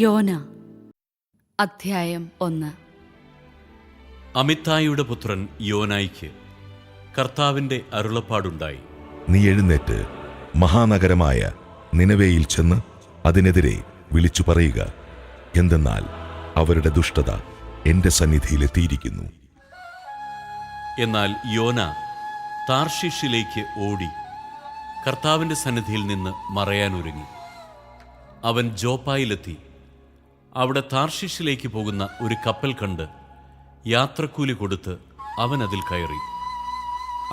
യോന അധ്യായം 1. അമിത്തായിയുടെ പുത്രൻ യോനായ്ക്ക് കർത്താവിന്റെ അരുളപ്പാടുണ്ടായി. നീ എഴുന്നേറ്റ് മഹാനഗരമായ നിനവേയിൽ ചെന്ന് അതിനെതിരെ വിളിച്ചു പറയുക. എന്തെന്നാൽ അവരുടെ ദുഷ്ടത എന്റെ സന്നിധിയിലെത്തിയിരിക്കുന്നു. എന്നാൽ യോന താർഷീഷിലേക്ക് ഓടി കർത്താവിന്റെ സന്നിധിയിൽ നിന്ന് മറയാനൊരുങ്ങി. അവൻ ജോപ്പായിലെത്തി. അവിടെ താർഷീഷിലേക്ക് പോകുന്ന ഒരു കപ്പൽ കണ്ട് യാത്രക്കൂലി കൊടുത്ത് അവൻ അതിൽ കയറി.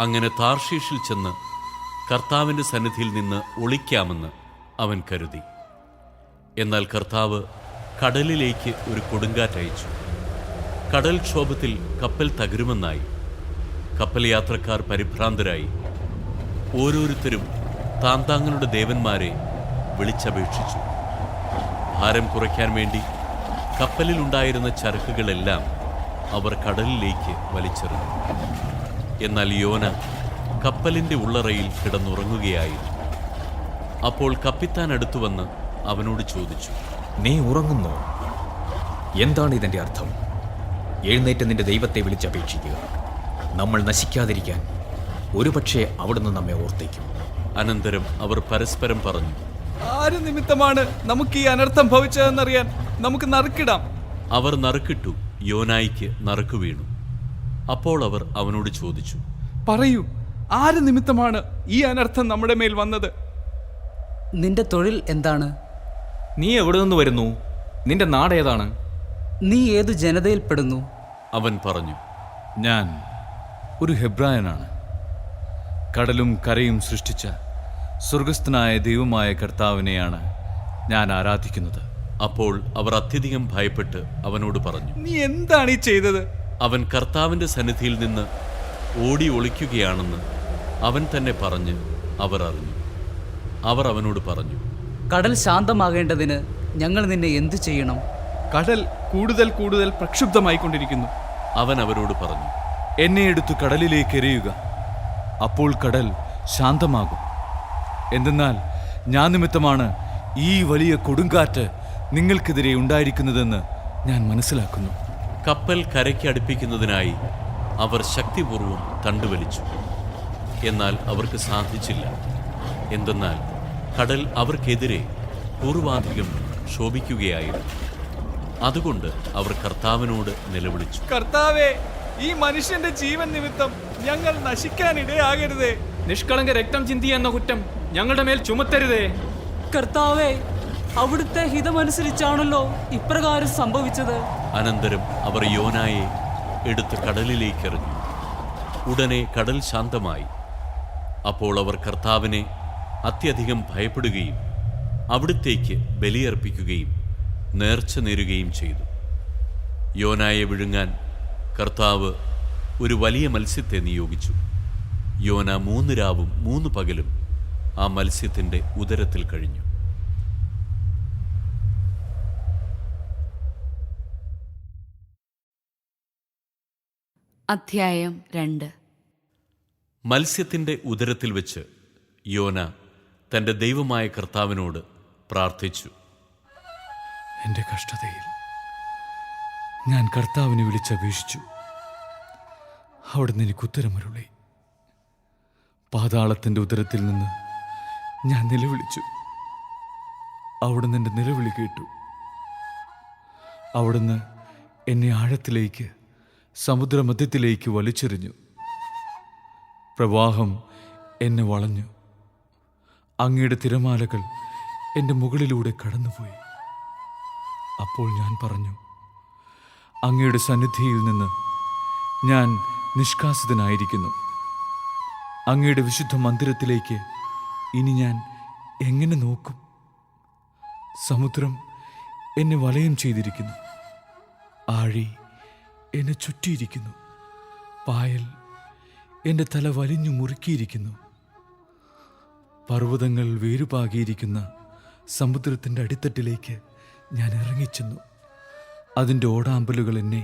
അങ്ങനെ താർഷീഷിൽ ചെന്ന് കർത്താവിന്റെ സന്നിധിയിൽ നിന്ന് ഒളിക്കാമെന്ന് അവൻ കരുതി. എന്നാൽ കർത്താവ് കടലിലേക്ക് ഒരു കൊടുങ്കാറ്റയച്ചു. കടൽക്ഷോഭത്തിൽ കപ്പൽ തകരുമെന്നായി. കപ്പൽ യാത്രക്കാർ പരിഭ്രാന്തരായി. ഓരോരുത്തരും താന്താങ്ങളുടെ ദേവന്മാരെ വിളിച്ചപേക്ഷിച്ചു. ഭാരം കുറയ്ക്കാൻ വേണ്ടി കപ്പലിലുണ്ടായിരുന്ന ചരക്കുകളെല്ലാം അവർ കടലിലേക്ക് വലിച്ചെറിഞ്ഞു. എന്നാൽ യോന കപ്പലിന്റെ ഉള്ളറയിൽ കിടന്നുറങ്ങുകയായിരുന്നു. അപ്പോൾ കപ്പിത്താൻ അടുത്തുവന്ന് അവനോട് ചോദിച്ചു, നീ ഉറങ്ങുന്നോ? എന്താണ് ഇതിന്റെ അർത്ഥം? എഴുന്നേറ്റ് നിന്റെ ദൈവത്തെ വിളിച്ചപേക്ഷിക്കുക. നമ്മൾ നശിക്കാതിരിക്കാൻ ഒരുപക്ഷെ അവിടുന്ന് നമ്മെ ഓർത്തേക്കും. അനന്തരം അവർ പരസ്പരം പറഞ്ഞു, ആര് നിമിത്തമാണ് നമുക്ക് ഈ അനർത്ഥം ഭവിച്ചതെന്നറിയാൻ നമുക്ക് നറുക്കിടാം. അവർ നറുക്കിട്ടു. യോനായ്ക്ക് നറുക്കു വീണു. അപ്പോൾ അവർ അവനോട് ചോദിച്ചു, പറയൂ, ആര് നിമിത്തമാണ് ഈ അനർത്ഥം നമ്മുടെ മേൽ വന്നത്? നിന്റെ തൊഴിൽ എന്താണ്? നീ എവിടെ നിന്ന് വരുന്നു? നിന്റെ നാടേതാണ്? നീ ഏതു ജനതയിൽപ്പെടുന്നു? അവൻ പറഞ്ഞു, ഞാൻ ഒരു ഹെബ്രായനാണ്. കടലും കരയും സൃഷ്ടിച്ച സ്വർഗസ്ഥനായ ദൈവമായ കർത്താവിനെയാണ് ഞാൻ ആരാധിക്കുന്നത്. അപ്പോൾ അവർ അത്യധികം ഭയപ്പെട്ട് അവനോട് പറഞ്ഞു, നീ എന്താണ് ഈ ചെയ്തത്? അവൻ കർത്താവിന്റെ സന്നിധിയിൽ നിന്ന് ഓടി ഒളിക്കുകയാണെന്ന് അവൻ തന്നെ പറഞ്ഞ് അവർ അറിഞ്ഞു. അവർ അവനോട് പറഞ്ഞു, കടൽ ശാന്തമാകേണ്ടതിന് ഞങ്ങൾ നിന്നെ എന്തു ചെയ്യണം? കടൽ കൂടുതൽ കൂടുതൽ പ്രക്ഷുബ്ധമായിക്കൊണ്ടിരിക്കുന്നു. അവൻ അവരോട് പറഞ്ഞു, എന്നെ എടുത്തു കടലിലേക്ക് എറിയുക. അപ്പോൾ കടൽ ശാന്തമാകും. എന്തെന്നാൽ ഞാൻ നിമിത്തമാണ് ഈ വലിയ കൊടുങ്കാറ്റ് നിങ്ങൾക്കെതിരെ ഉണ്ടായിരിക്കുന്നതെന്ന് ഞാൻ മനസ്സിലാക്കുന്നു. കപ്പൽ കരയ്ക്ക് അടുപ്പിക്കുന്നതിനായി അവർ ശക്തിപൂർവം തണ്ടുവലിച്ചു. എന്നാൽ അവർക്ക് സാധിച്ചില്ല. എന്തെന്നാൽ കടൽ അവർക്കെതിരെ പൂർവാധികം ക്ഷോഭിക്കുകയായിരുന്നു. അതുകൊണ്ട് അവർ കർത്താവിനോട് നിലവിളിച്ചു, കർത്താവേ, ഈ മനുഷ്യന്റെ ജീവൻ നിമിത്തം ഞങ്ങൾ നശിക്കാനിടയാകരുതേ. നിഷ്കളങ്ക രക്തം ചിന്തി എന്ന കുറ്റം ഞങ്ങളുടെ മേൽ ചുമത്തരുതേ. കർത്താവേ, അവിടുത്തെ ഹിതമനുസരിച്ചാണല്ലോ ഇപ്രകാരം സംഭവിച്ചത്. അനന്തരം അവർ യോനായെ എടുത്ത് കടലിലേക്കെറിഞ്ഞു. ഉടനെ കടൽ ശാന്തമായി. അപ്പോൾ അവർ കർത്താവിനെ അത്യധികം ഭയപ്പെടുകയും അവിടുത്തേക്ക് ബലിയർപ്പിക്കുകയും നേർച്ച നേരുകയും ചെയ്തു. യോനായെ വിഴുങ്ങാൻ കർത്താവ് ഒരു വലിയ മത്സ്യത്തെ നിയോഗിച്ചു. യോന 3 രാവും 3 പകലും ആ മത്സ്യത്തിന്റെ ഉദരത്തിൽ കഴിഞ്ഞു. അധ്യായം 2. മത്സ്യത്തിന്റെ ഉദരത്തിൽ വെച്ച് യോന തന്റെ ദൈവമായ കർത്താവിനോട് പ്രാർത്ഥിച്ചു. എൻ്റെ കഷ്ടതയിൽ ഞാൻ കർത്താവിനെ വിളിച്ചപേക്ഷിച്ചു. അവിടുന്ന് എനിക്ക് ഉത്തരമരുളി. പാതാളത്തിൻ്റെ ഉദരത്തിൽ നിന്ന് ഞാൻ നിലവിളിച്ചു. അവിടുന്ന് എൻ്റെ നിലവിളി കേട്ടു. അവിടുന്ന് എന്നെ ആഴത്തിലേക്ക്, സമുദ്രമധ്യത്തിലേക്ക് വലിച്ചെറിഞ്ഞു. പ്രവാഹം എന്നെ വളഞ്ഞു. അങ്ങയുടെ തിരമാലകൾ എൻ്റെ മുകളിലൂടെ കടന്നുപോയി. അപ്പോൾ ഞാൻ പറഞ്ഞു, അങ്ങയുടെ സന്നിധിയിൽ നിന്ന് ഞാൻ നിഷ്കാസിതനായിരിക്കുന്നു. അങ്ങയുടെ വിശുദ്ധ മന്ദിരത്തിലേക്ക് ഇനി ഞാൻ എങ്ങനെ നോക്കും? സമുദ്രം എന്നെ വലയം ചെയ്തിരിക്കുന്നു. ആഴി എന്നെ ചുറ്റിയിരിക്കുന്നു. പായൽ എൻ്റെ തല വലിഞ്ഞു മുറുക്കിയിരിക്കുന്നു. പർവ്വതങ്ങൾ വേരുപാകിയിരിക്കുന്ന സമുദ്രത്തിൻ്റെ അടിത്തട്ടിലേക്ക് ഞാൻ ഇറങ്ങിച്ചെന്നു. അതിൻ്റെ ഓടാമ്പലുകൾ എന്നെ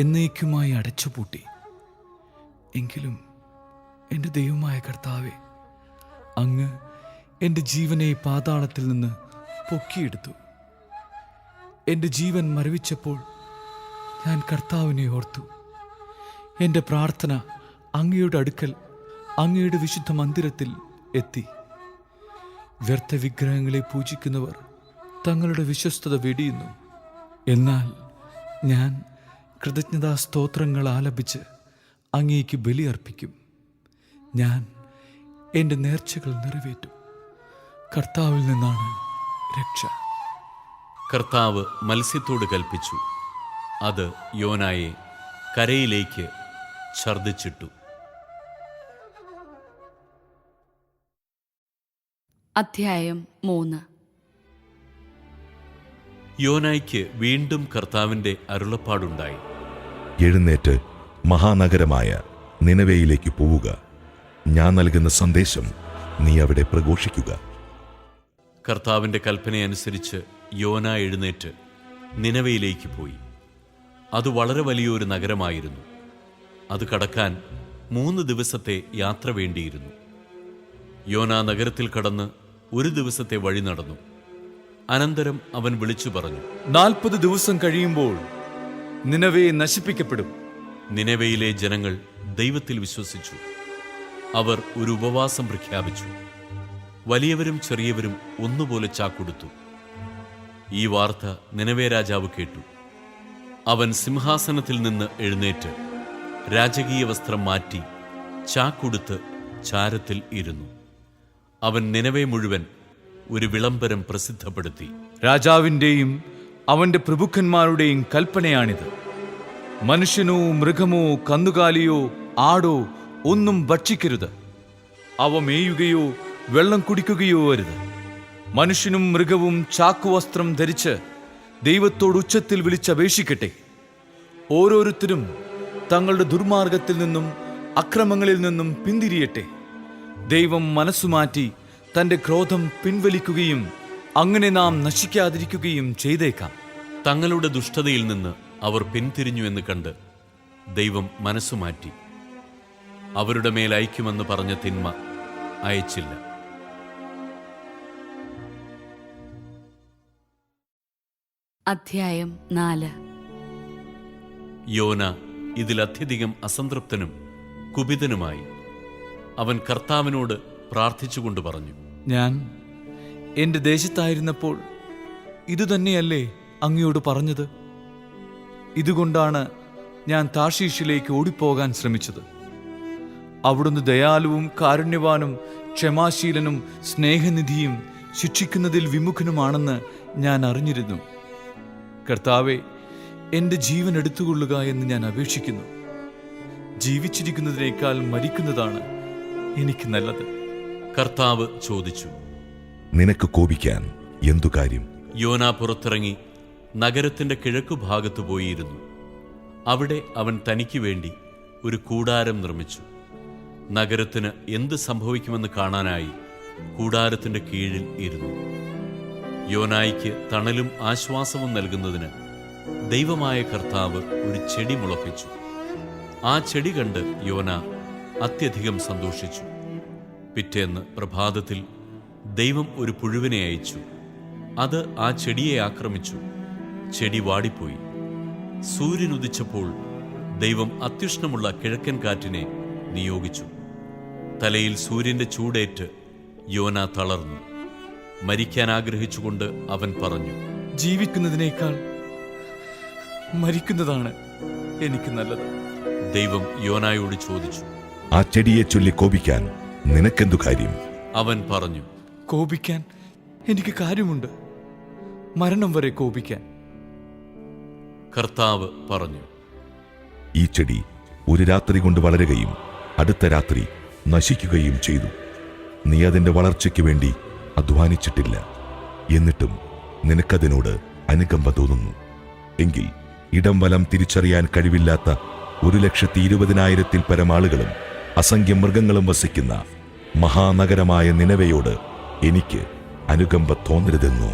എന്നേക്കുമായി അടച്ചുപൂട്ടി. എങ്കിലും എൻ്റെ ദൈവമായ കർത്താവേ, അങ്ങ് എൻ്റെ ജീവനെ പാതാളത്തിൽ നിന്ന് പൊക്കിയെടുത്തു. എൻ്റെ ജീവൻ മരവിച്ചപ്പോൾ ഞാൻ കർത്താവിനെ ഓർത്തു. എൻ്റെ പ്രാർത്ഥന അങ്ങയുടെ അടുക്കൽ, അങ്ങയുടെ വിശുദ്ധ മന്ദിരത്തിൽ എത്തി. വ്യർത്ഥ വിഗ്രഹങ്ങളെ പൂജിക്കുന്നവർ തങ്ങളുടെ വിശ്വസ്തത വെടിയുന്നു. എന്നാൽ ഞാൻ കൃതജ്ഞതാസ്തോത്രങ്ങൾ ആലപിച്ച് അങ്ങേക്ക് ബലിയർപ്പിക്കും. ഞാൻ എൻ്റെ നേർച്ചകൾ നിറവേറ്റും. കർത്താവിൽ നിന്നാണ് രക്ഷ. കർത്താവ് മത്സ്യത്തോട് കൽപ്പിച്ചു. അത് യോനായെ കരയിലേക്ക് ഛർദ്ദിച്ചിട്ടു. അധ്യായം 3. യോനായ്ക്ക് വീണ്ടും കർത്താവിൻ്റെ അരുളപ്പാടുണ്ടായി. എഴുന്നേറ്റ് മഹാനഗരമായ നിനവേയിലേക്ക് പോവുക. ഞാൻ നൽകുന്ന സന്ദേശം നീ അവിടെ പ്രഘോഷിക്കുക. കർത്താവിൻ്റെ കൽപ്പനയനുസരിച്ച് യോന എഴുന്നേറ്റ് നിനവയിലേക്ക് പോയി. അത് വളരെ വലിയൊരു നഗരമായിരുന്നു. അത് കടക്കാൻ 3 ദിവസത്തെ യാത്ര വേണ്ടിയിരുന്നു. യോന നഗരത്തിൽ കടന്ന് 1 ദിവസത്തെ വഴി നടന്നു. അനന്തരം അവൻ വിളിച്ചു പറഞ്ഞു, 40 ദിവസം കഴിയുമ്പോൾ നിനവേ നശിപ്പിക്കപ്പെടും. നിനവയിലെ ജനങ്ങൾ ദൈവത്തിൽ വിശ്വസിച്ചു. അവർ ഒരു ഉപവാസം പ്രഖ്യാപിച്ചു. വലിയവരും ചെറിയവരും ഒന്നുപോലെ ചാക്കൊടുത്തു. ഈ വാർത്ത നിനവേ രാജാവ് കേട്ടു. അവൻ സിംഹാസനത്തിൽ നിന്ന് എഴുന്നേറ്റ് രാജകീയ വസ്ത്രം മാറ്റി ചാക്കൊടുത്ത് ചാരത്തിൽ ഇരുന്നു. അവൻ നിനവേ മുഴുവൻ ഒരു വിളംബരം പ്രസിദ്ധപ്പെടുത്തി. രാജാവിൻ്റെയും അവൻ്റെ പ്രഭുക്കന്മാരുടെയും കൽപ്പനയാണിത്. മനുഷ്യനോ മൃഗമോ കന്നുകാലിയോ ആടോ ഒന്നും ഭക്ഷിക്കരുത്. അവ മേയുകയോ വെള്ളം കുടിക്കുകയോ അരുത്. മനുഷ്യനും മൃഗവും ചാക്കുവസ്ത്രം ധരിച്ച് ദൈവത്തോട് ഉച്ചത്തിൽ വിളിച്ചപേക്ഷിക്കട്ടെ. ഓരോരുത്തരും തങ്ങളുടെ ദുർമാർഗത്തിൽ നിന്നും അക്രമങ്ങളിൽ നിന്നും പിന്തിരിയട്ടെ. ദൈവം മനസ്സുമാറ്റി തൻ്റെ ക്രോധം പിൻവലിക്കുകയും അങ്ങനെ നാം നശിക്കാതിരിക്കുകയും ചെയ്തേക്കാം. തങ്ങളുടെ ദുഷ്ടതയിൽ നിന്ന് അവർ പിന്തിരിഞ്ഞു എന്ന് കണ്ട് ദൈവം മനസ്സുമാറ്റി അവരുടെ മേൽ അയക്കുമെന്ന് പറഞ്ഞ തിന്മ അയച്ചില്ല. അധ്യായം 4. യോന ഇതിലത്യധികം അസംതൃപ്തനും കുപിതനുമായി. അവൻ കർത്താവിനോട് പ്രാർത്ഥിച്ചുകൊണ്ട് പറഞ്ഞു, ഞാൻ എൻ്റെ ദേശത്തായിരുന്നപ്പോൾ ഇതുതന്നെയല്ലേ അങ്ങയോട് പറഞ്ഞത്? ഇതുകൊണ്ടാണ് ഞാൻ താർഷീഷിലേക്ക് ഓടിപ്പോകാൻ ശ്രമിച്ചത്. അവിടുന്ന് ദയാലുവും കാരുണ്യവാനും ക്ഷമാശീലനും സ്നേഹനിധിയും ശിക്ഷിക്കുന്നതിൽ വിമുഖനുമാണെന്ന് ഞാൻ അറിഞ്ഞിരുന്നു. കർത്താവെ, എൻ്റെ ജീവൻ എടുത്തുകൊള്ളുക എന്ന് ഞാൻ അപേക്ഷിക്കുന്നു. ജീവിച്ചിരിക്കുന്നതിനേക്കാൾ മരിക്കുന്നതാണ് എനിക്ക് നല്ലത്. കർത്താവ് ചോദിച്ചു, നിനക്ക് കോപിക്കാൻ എന്തു കാര്യം? യോന പുറത്തിറങ്ങി നഗരത്തിന്റെ കിഴക്കുഭാഗത്ത് പോയിരുന്നു. അവിടെ അവൻ തനിക്ക് വേണ്ടി ഒരു കൂടാരം നിർമ്മിച്ചു. നഗരത്തിന് എന്ത് സംഭവിക്കുമെന്ന് കാണാനായി കൂടാരത്തിന്റെ കീഴിൽ ഇരുന്നു. യോനായിക്ക് തണലും ആശ്വാസവും നൽകുന്നതിന് ദൈവമായ കർത്താവ് ഒരു ചെടി മുളപ്പിച്ചു. ആ ചെടി കണ്ട് യോന അത്യധികം സന്തോഷിച്ചു. പിറ്റേന്ന് പ്രഭാതത്തിൽ ദൈവം ഒരു പുഴുവിനെ അയച്ചു. അത് ആ ചെടിയെ ആക്രമിച്ചു. ചെടി വാടിപ്പോയി. സൂര്യൻ ഉദിച്ചപ്പോൾ ദൈവം അത്യുഷ്ണമുള്ള കിഴക്കൻ കാറ്റിനെ നിയോഗിച്ചു. തലയിൽ സൂര്യന്റെ ചൂടേറ്റ് യോന തളർന്നു. മരിക്കാൻ ആഗ്രഹിച്ചുകൊണ്ട് അവൻ പറഞ്ഞു, ജീവിക്കുന്നതിനേക്കാൾ മരിക്കുന്നതാണ് എനിക്ക് നല്ലത്. ദൈവം യോനായോട് ചോദിച്ചു, ആ ചെടിയെ ചൊല്ലി കോപിക്കാൻ നിനക്കെന്തു കാര്യം? അവൻ പറഞ്ഞു, കോപിക്കാൻ എനിക്ക് കാര്യമുണ്ട്, മരണം വരെ കോപിക്കാൻ. കർത്താവ് പറഞ്ഞു, ഈ ചെടി ഒരു രാത്രി കൊണ്ട് വളരുകയും അടുത്ത രാത്രി നശിക്കുകയും ചെയ്തു. നീ അതിൻ്റെ വളർച്ചയ്ക്ക് വേണ്ടി അധ്വാനിച്ചിട്ടില്ല. എന്നിട്ടും നിനക്കതിനോട് അനുകമ്പ തോന്നുന്നു. എങ്കിൽ ഇടം വലം തിരിച്ചറിയാൻ കഴിവില്ലാത്ത 120,000-ൽ പരം ആളുകളും അസംഖ്യം മൃഗങ്ങളും വസിക്കുന്ന മഹാനഗരമായ നിനവയോട് എനിക്ക് അനുകമ്പ തോന്നരുതെന്നോ?